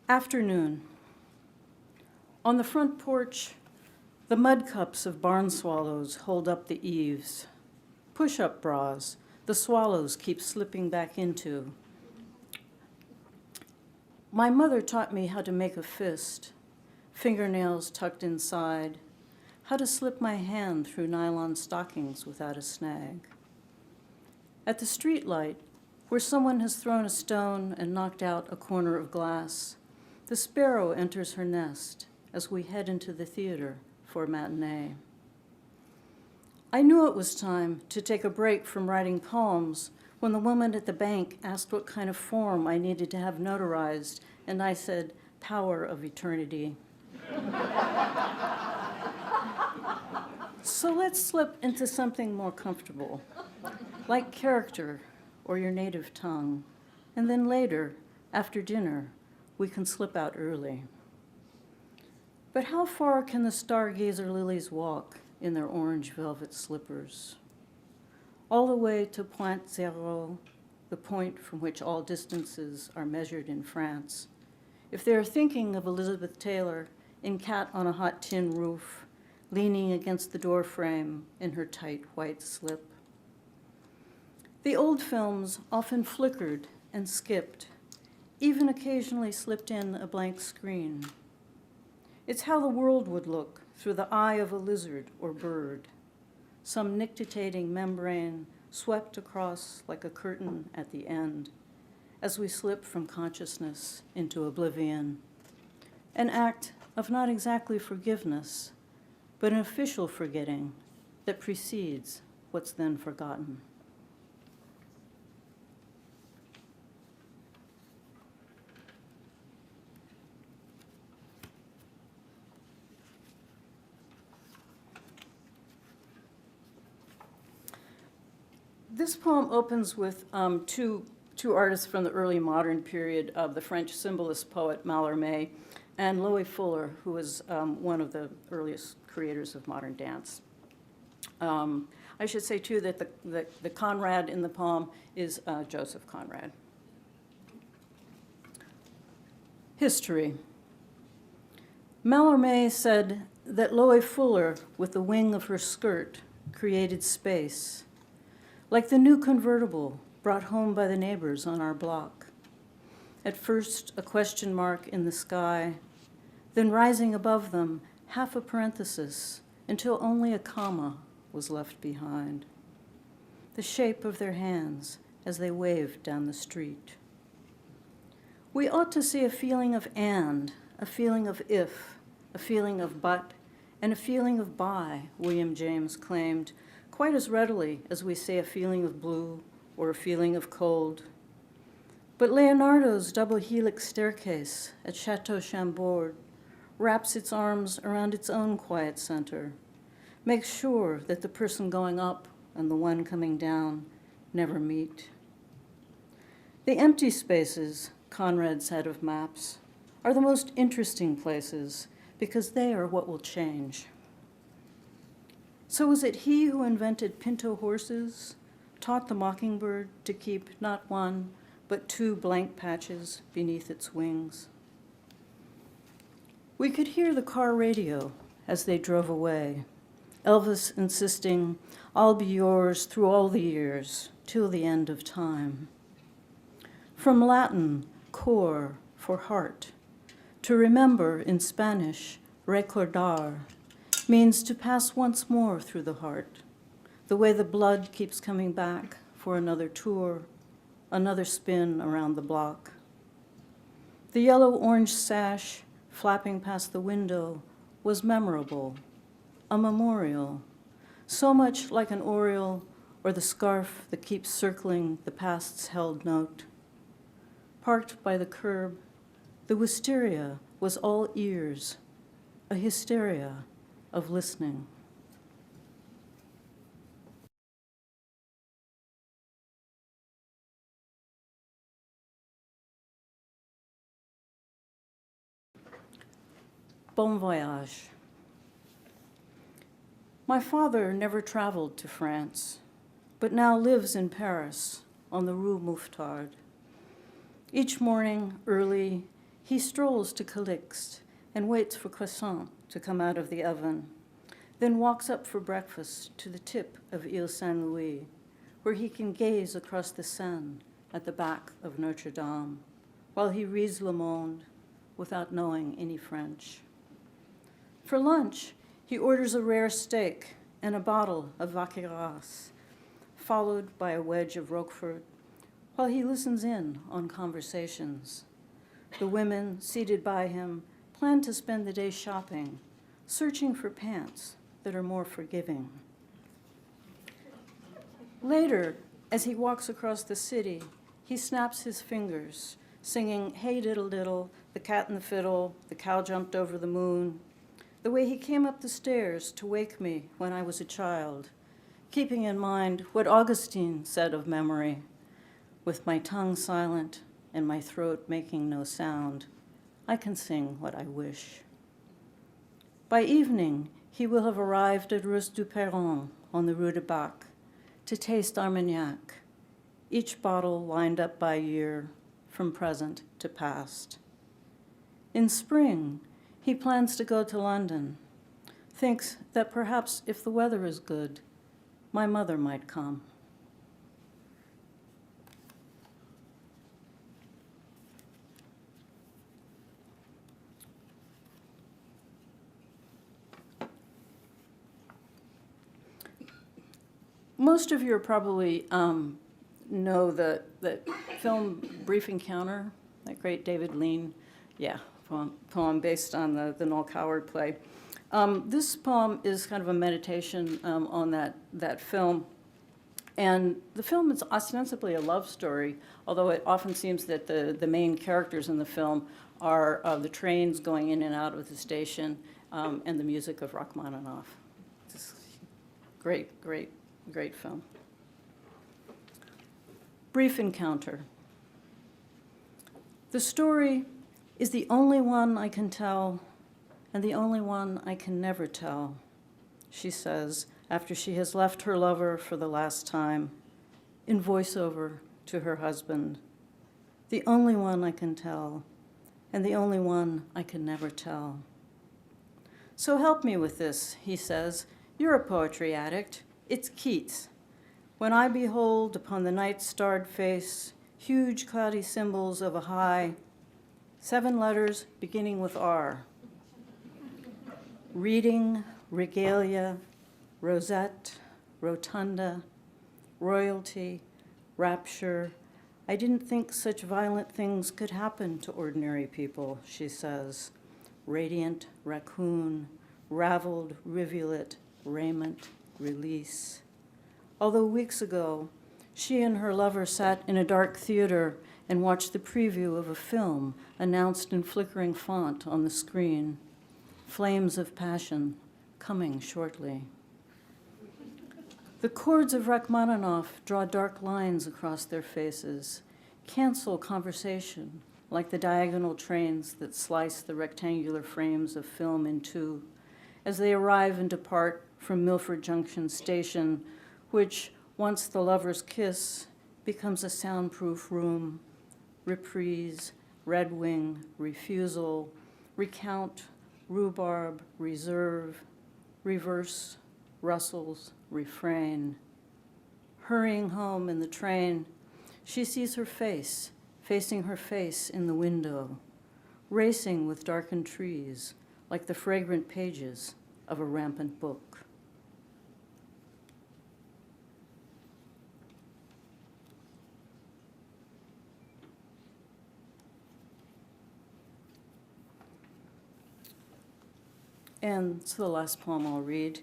Afternoon. On the front porch, the mud cups of barn swallows hold up the eaves. Push-up bras the swallows keep slipping back into. My mother taught me how to make a fist, fingernails tucked inside, how to slip my hand through nylon stockings without a snag. At the streetlight, where someone has thrown a stone and knocked out a corner of glass, the sparrow enters her nest as we head into the theater for a matinee. I knew it was time to take a break from writing poems when the woman at the bank asked what kind of form I needed to have notarized, and I said, "Power of eternity." So let's slip into something more comfortable, like character or your native tongue, and then later, after dinner, we can slip out early. But how far can the stargazer lilies walk in their orange velvet slippers? All the way to Point Zero, the point from which all distances are measured in France. If they are thinking of Elizabeth Taylor in Cat on a Hot Tin Roof, leaning against the door frame in her tight white slip. The old films often flickered and skipped, even occasionally slipped in a blank screen. It's how the world would look through the eye of a lizard or bird, some nictitating membrane swept across like a curtain at the end, as we slip from consciousness into oblivion. An act of not exactly forgiveness, but an official forgetting that precedes what's then forgotten. This poem opens with two artists from the early modern period of the French symbolist poet Mallarmé and Loie Fuller, who was one of the earliest creators of modern dance. I should say, too, that the Conrad in the poem is Joseph Conrad. History. Mallarmé said that Loie Fuller, with the wing of her skirt, created space, like the new convertible brought home by the neighbors on our block. At first, a question mark in the sky, then rising above them, half a parenthesis, until only a comma was left behind. The shape of their hands as they waved down the street. We ought to see a feeling of and, a feeling of if, a feeling of but, and a feeling of by, William James claimed, quite as readily as we say a feeling of blue or a feeling of cold. But Leonardo's double helix staircase at Chateau Chambord wraps its arms around its own quiet center, makes sure that the person going up and the one coming down never meet. The empty spaces, Conrad said of maps, are the most interesting places because they are what will change. So was it he who invented pinto horses, taught the mockingbird to keep not one, but two blank patches beneath its wings? We could hear the car radio as they drove away, Elvis insisting, "I'll be yours through all the years, till the end of time." From Latin, cor, for heart, to remember in Spanish, recordar, means to pass once more through the heart, the way the blood keeps coming back for another tour, another spin around the block. The yellow-orange sash flapping past the window was memorable, a memorial, so much like an oriole or the scarf that keeps circling the past's held note. Parked by the curb, the wisteria was all ears, a hysteria of listening. Bon voyage. My father never traveled to France, but now lives in Paris on the Rue Mouffetard. Each morning, early, he strolls to Calixte and waits for croissant to come out of the oven, then walks up for breakfast to the tip of Ile Saint-Louis, where he can gaze across the Seine at the back of Notre Dame, while he reads Le Monde without knowing any French. For lunch, he orders a rare steak and a bottle of Vaqueras, followed by a wedge of Roquefort, while he listens in on conversations. The women seated by him plan to spend the day shopping, searching for pants that are more forgiving. Later, as he walks across the city, he snaps his fingers, singing, "Hey diddle diddle, the cat and the fiddle, the cow jumped over the moon," the way he came up the stairs to wake me when I was a child, keeping in mind what Augustine said of memory, "With my tongue silent and my throat making no sound, I can sing what I wish." By evening, he will have arrived at Rue du Perron on the Rue de Bac to taste Armagnac, each bottle lined up by year, from present to past. In spring, he plans to go to London, thinks that perhaps if the weather is good, my mother might come. Most of you probably know the film Brief Encounter, that great David Lean, poem based on the Noel Coward play. This poem is kind of a meditation on that film. And the film is ostensibly a love story, although it often seems that the main characters in the film are the trains going in and out of the station and the music of Rachmaninoff. It's great, great, great film. Brief Encounter. The story is the only one I can tell and the only one I can never tell, she says after she has left her lover for the last time, in voiceover to her husband. The only one I can tell and the only one I can never tell. So help me with this, he says. You're a poetry addict. It's Keats. When I behold upon the night-starred face huge cloudy symbols of a high, 7 letters beginning with R. Reading, regalia, rosette, rotunda, royalty, rapture. I didn't think such violent things could happen to ordinary people, she says. Radiant, raccoon, raveled rivulet, raiment, release. Although weeks ago, she and her lover sat in a dark theater and watched the preview of a film announced in flickering font on the screen, Flames of Passion, coming shortly. The chords of Rachmaninoff draw dark lines across their faces, cancel conversation like the diagonal trains that slice the rectangular frames of film in two as they arrive and depart from Milford Junction Station, which, once the lovers kiss, becomes a soundproof room. Reprise, Red Wing, refusal, recount, rhubarb, reserve, reverse, rustles, refrain. Hurrying home in the train, she sees her face, facing her face in the window, racing with darkened trees, like the fragrant pages of a rampant book. And it's the last poem I'll read.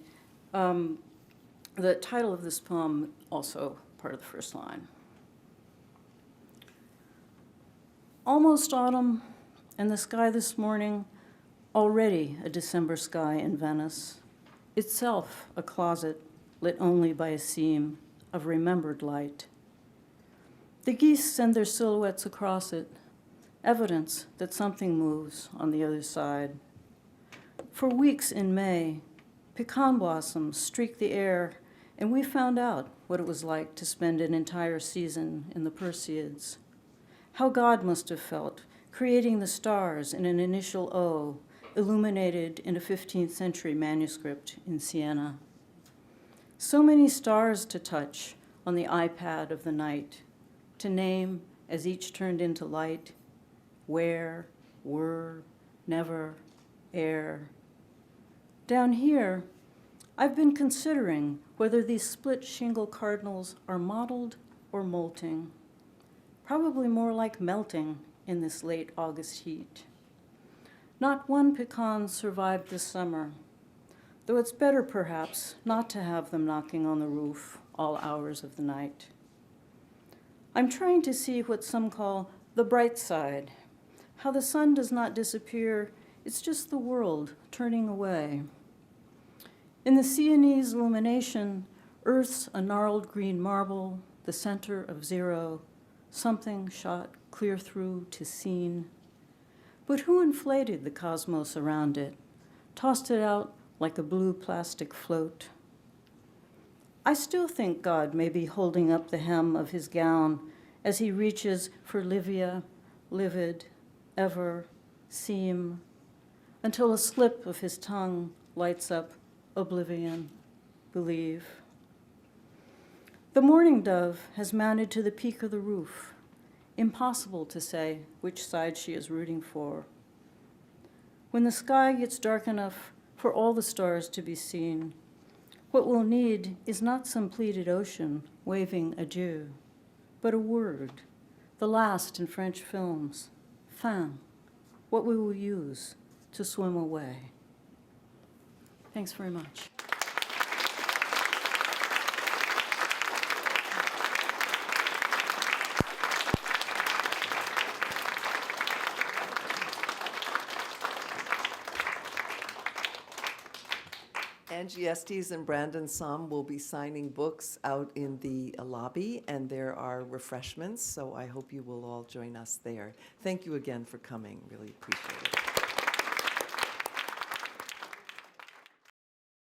The title of this poem, also part of the first line. Almost autumn, and the sky this morning, already a December sky in Venice, itself a closet lit only by a seam of remembered light. The geese send their silhouettes across it, evidence that something moves on the other side. For weeks in May, pecan blossoms streaked the air, and we found out what it was like to spend an entire season in the Perseids. How God must have felt, creating the stars in an initial O, illuminated in a 15th century manuscript in Siena. So many stars to touch on the iPad of the night, to name as each turned into light, where, were, never, air. Down here, I've been considering whether these split shingle cardinals are mottled or molting. Probably more like melting in this late August heat. Not one pecan survived this summer, though it's better perhaps not to have them knocking on the roof all hours of the night. I'm trying to see what some call the bright side, how the sun does not disappear, it's just the world turning away. In the Sienese illumination, Earth's a gnarled green marble, the center of zero, something shot clear through to seen. But who inflated the cosmos around it, tossed it out like a blue plastic float? I still think God may be holding up the hem of his gown as he reaches for Livia, livid, ever, seem, until a slip of his tongue lights up oblivion, believe. The mourning dove has mounted to the peak of the roof. Impossible to say which side she is rooting for. When the sky gets dark enough for all the stars to be seen, what we'll need is not some pleated ocean waving adieu, but a word, the last in French films, fin, what we will use to swim away. Thanks very much. Angie, Estes, and Brandon Somm will be signing books out in the lobby, and there are refreshments, so I hope you will all join us there. Thank you again for coming. Really appreciate it.